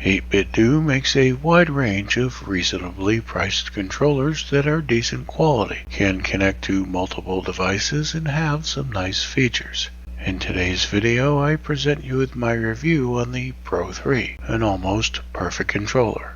8BitDo makes a wide range of reasonably priced controllers that are decent quality, can connect to multiple devices, and have some nice features. In today's video, I present you with my review on the Pro 3, an almost perfect controller.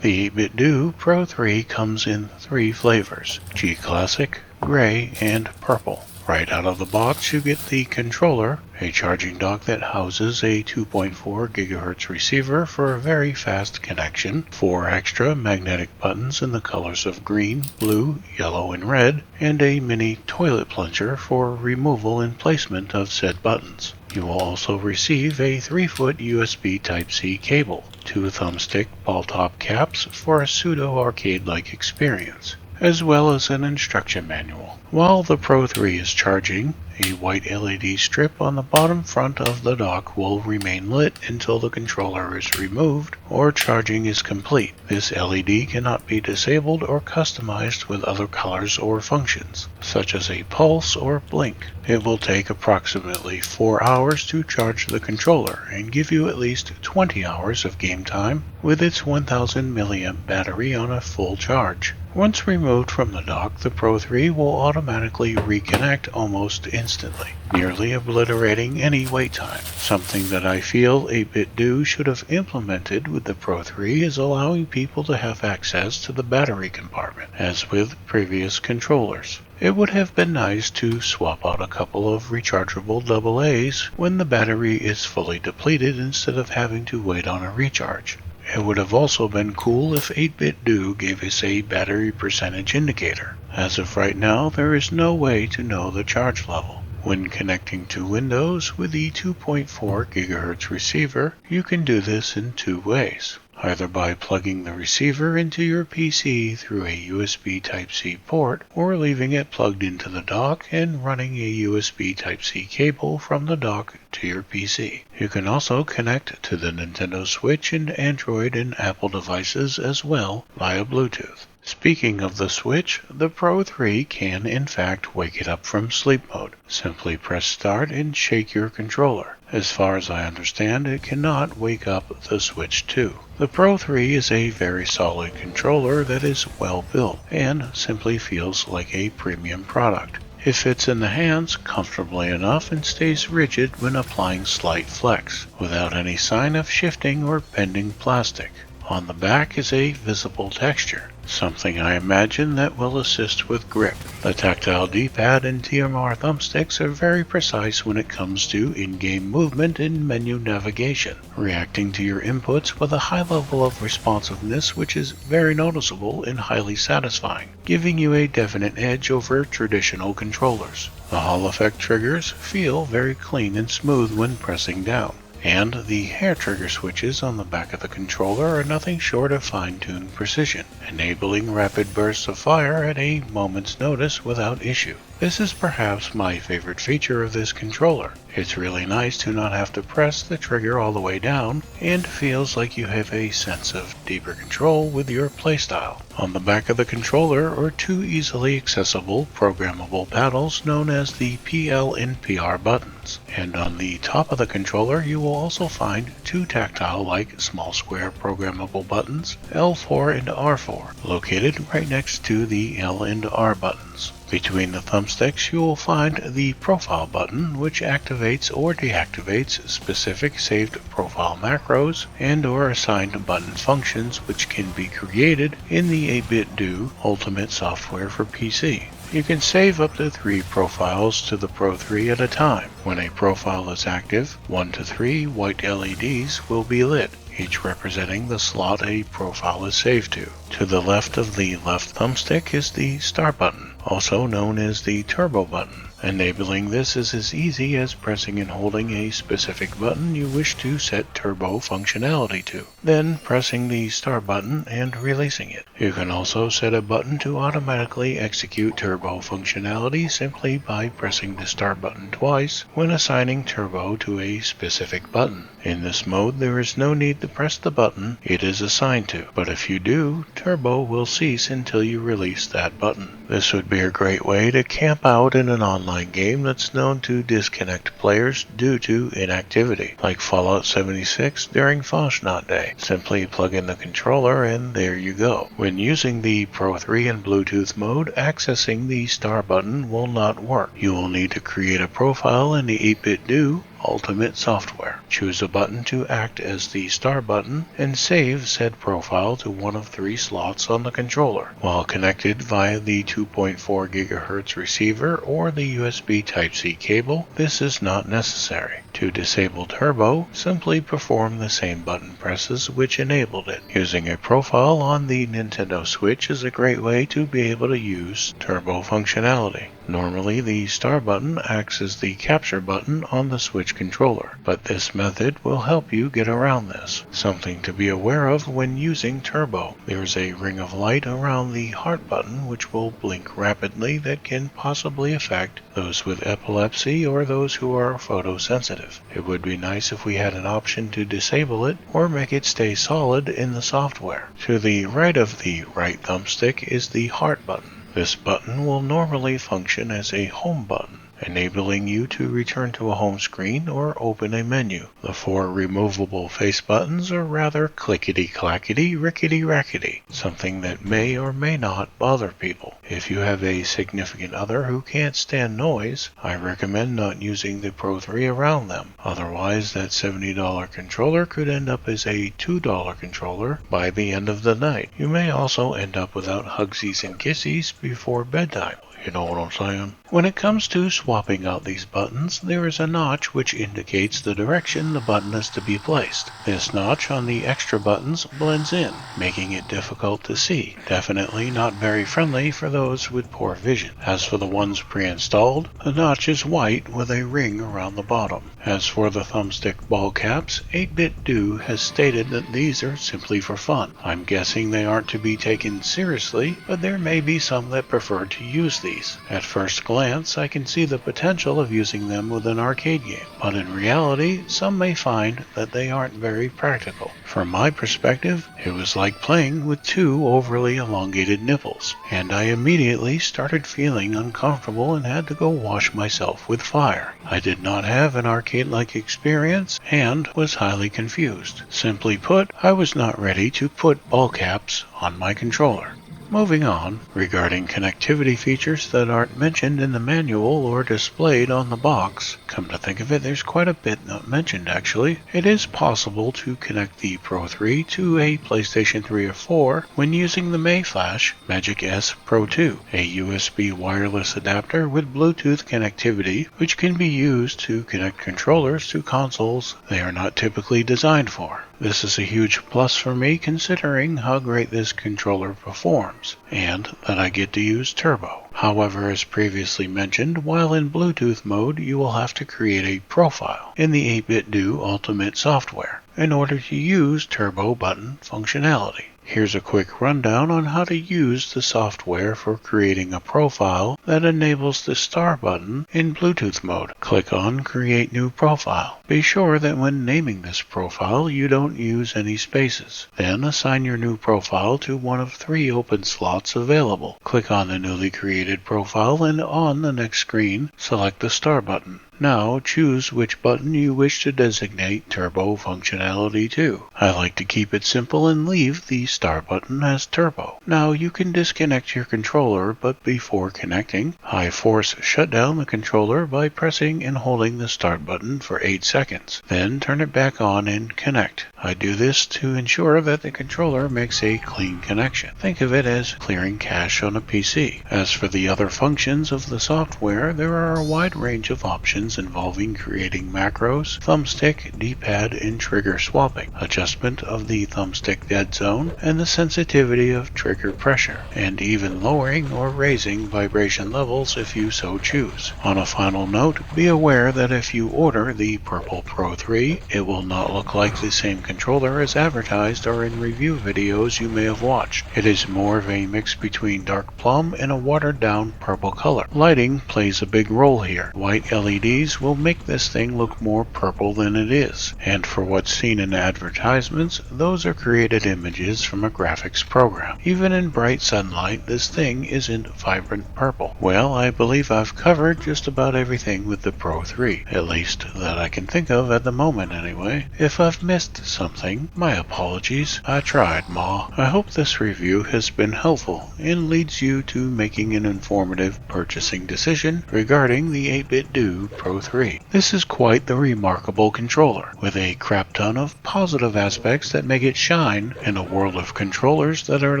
The 8BitDo Pro 3 comes in 3 flavors: G Classic, Gray, and Purple. Right out of the box, you get the controller, a charging dock that houses a 2.4 GHz receiver for a very fast connection, 4 extra magnetic buttons in the colors of green, blue, yellow, and red, and a mini toilet plunger for removal and placement of said buttons. You will also receive a 3-foot USB Type-C cable, 2 thumbstick ball-top caps for a pseudo-arcade-like experience, as well as an instruction manual. While the Pro 3 is charging, a white LED strip on the bottom front of the dock will remain lit until the controller is removed or charging is complete. This LED cannot be disabled or customized with other colors or functions, such as a pulse or blink. It will take approximately 4 hours to charge the controller and give you at least 20 hours of game time with its 1000 mAh battery on a full charge. Once removed from the dock, the Pro 3 will automatically reconnect almost instantly, nearly obliterating any wait time. Something that I feel 8BitDo should have implemented with the Pro 3 is allowing people to have access to the battery compartment, as with previous controllers. It would have been nice to swap out a couple of rechargeable AA's when the battery is fully depleted instead of having to wait on a recharge. It would have also been cool if 8BitDo gave us a battery percentage indicator. As of right now, there is no way to know the charge level. When connecting to Windows with the 2.4 GHz receiver, you can do this in 2 ways. Either by plugging the receiver into your PC through a USB Type-C port, or leaving it plugged into the dock and running a USB Type-C cable from the dock to your PC. You can also connect to the Nintendo Switch and Android and Apple devices as well via Bluetooth. Speaking of the Switch, the Pro 3 can in fact wake it up from sleep mode. Simply press start and shake your controller. As far as I understand, it cannot wake up the Switch 2. The Pro 3 is a very solid controller that is well built and simply feels like a premium product. It fits in the hands comfortably enough and stays rigid when applying slight flex, without any sign of shifting or bending plastic. On the back is a visible texture, something I imagine that will assist with grip. The tactile D-pad and TMR thumbsticks are very precise when it comes to in-game movement and menu navigation, reacting to your inputs with a high level of responsiveness which is very noticeable and highly satisfying, giving you a definite edge over traditional controllers. The Hall effect triggers feel very clean and smooth when pressing down, and the hair trigger switches on the back of the controller are nothing short of fine-tuned precision, enabling rapid bursts of fire at a moment's notice without issue. This is perhaps my favorite feature of this controller. It's really nice to not have to press the trigger all the way down, and feels like you have a sense of deeper control with your playstyle. On the back of the controller are 2 easily accessible programmable paddles known as the PL and PR buttons, and on the top of the controller you will also find 2 tactile-like small square programmable buttons, L4 and R4, located right next to the L and R buttons. Between the thumbsticks you will find the profile button, which activates or deactivates specific saved profile macros and or assigned button functions which can be created in the 8BitDo Ultimate software for PC. You can save up to 3 profiles to the Pro 3 at a time. When a profile is active, 1 to 3 white LEDs will be lit, each representing the slot a profile is saved to. To the left of the left thumbstick is the start button, also known as the turbo button. Enabling this is as easy as pressing and holding a specific button you wish to set turbo functionality to, then pressing the start button and releasing it. You can also set a button to automatically execute turbo functionality simply by pressing the start button twice when assigning turbo to a specific button. In this mode, there is no need to press the button it is assigned to, but if you do, turbo will cease until you release that button. This would be a great way to camp out in an online game that's known to disconnect players due to inactivity, like Fallout 76 during Foshnot Day. Simply plug in the controller and there you go. When using the Pro 3 in Bluetooth mode, accessing the star button will not work. You will need to create a profile in the 8BitDo Ultimate software. Choose a button to act as the star button and save said profile to one of 3 slots on the controller. While connected via the 2.4 GHz receiver or the USB Type-C cable, this is not necessary. To disable turbo, simply perform the same button presses which enabled it. Using a profile on the Nintendo Switch is a great way to be able to use turbo functionality. Normally, the star button acts as the capture button on the Switch controller, but this method will help you get around this. Something to be aware of when using turbo. There is a ring of light around the heart button which will blink rapidly that can possibly affect those with epilepsy or those who are photosensitive. It would be nice if we had an option to disable it or make it stay solid in the software. To the right of the right thumbstick is the heart button. This button will normally function as a home button, enabling you to return to a home screen or open a menu. The 4 removable face buttons are rather clickety-clackety, rickety-rackety, something that may or may not bother people. If you have a significant other who can't stand noise, I recommend not using the Pro 3 around them. Otherwise, that $70 controller could end up as a $2 controller by the end of the night. You may also end up without hugsies and kissies before bedtime. You know what I'm saying? When it comes to swapping out these buttons, there is a notch which indicates the direction the button is to be placed. This notch on the extra buttons blends in, making it difficult to see. Definitely not very friendly for those with poor vision. As for the ones pre-installed, the notch is white with a ring around the bottom. As for the thumbstick ball caps, 8BitDo has stated that these are simply for fun. I'm guessing they aren't to be taken seriously, but there may be some that prefer to use these. At first glance, I can see the potential of using them with an arcade game, but in reality, some may find that they aren't very practical. From my perspective, it was like playing with 2 overly elongated nipples, and I immediately started feeling uncomfortable and had to go wash myself with fire. I did not have an arcade-like experience and was highly confused. Simply put, I was not ready to put ball caps on my controller. Moving on, regarding connectivity features that aren't mentioned in the manual or displayed on the box. Come to think of it, there's quite a bit not mentioned actually. It is possible to connect the Pro 3 to a PlayStation 3 or 4 when using the Mayflash Magic S Pro 2, a USB wireless adapter with Bluetooth connectivity which can be used to connect controllers to consoles they are not typically designed for. This is a huge plus for me considering how great this controller performs, and that I get to use turbo. However, as previously mentioned, while in Bluetooth mode, you will have to create a profile in the 8BitDo Ultimate software in order to use turbo button functionality. Here's a quick rundown on how to use the software for creating a profile that enables the star button in Bluetooth mode. Click on Create New Profile. Be sure that when naming this profile, you don't use any spaces. Then assign your new profile to one of 3 open slots available. Click on the newly created profile and on the next screen, select the star button. Now choose which button you wish to designate turbo functionality to. I like to keep it simple and leave the star button as turbo. Now you can disconnect your controller, but before connecting, high force shut down the controller by pressing and holding the start button for 8 seconds. Then turn it back on and connect. I do this to ensure that the controller makes a clean connection. Think of it as clearing cache on a PC. As for the other functions of the software, there are a wide range of options involving creating macros, thumbstick, D-pad, and trigger swapping, adjustment of the thumbstick dead zone, and the sensitivity of trigger pressure, and even lowering or raising vibration levels if you so choose. On a final note, be aware that if you order the Purple Pro 3, it will not look like the same controller as advertised or in review videos you may have watched. It is more of a mix between dark plum and a watered down purple color. Lighting plays a big role here. White LEDs will make this thing look more purple than it is, and for what's seen in advertisements, those are created images from a graphics program. Even in bright sunlight, this thing isn't vibrant purple. Well, I believe I've covered just about everything with the Pro 3, at least that I can think of at the moment anyway. If I've missed something, my apologies. I tried, Ma. I hope this review has been helpful and leads you to making an informative purchasing decision regarding the 8BitDo Pro 3. This is quite the remarkable controller, with a crap ton of positive aspects that make it shine in a world of controllers that are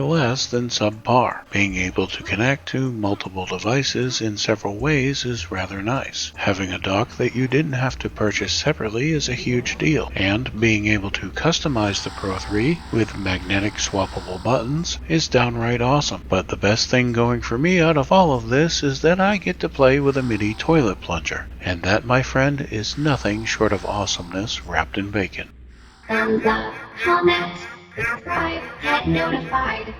less than subpar. Being able to connect to multiple devices in several ways is rather nice. Having a dock that you didn't have to purchase separately is a huge deal, and being able to customize the Pro 3 with magnetic swappable buttons is downright awesome. But the best thing going for me out of all of this is that I get to play with a mini toilet plunger, and that, my friend, is nothing short of awesomeness wrapped in bacon. Thumbs up, comment, subscribe, get notified.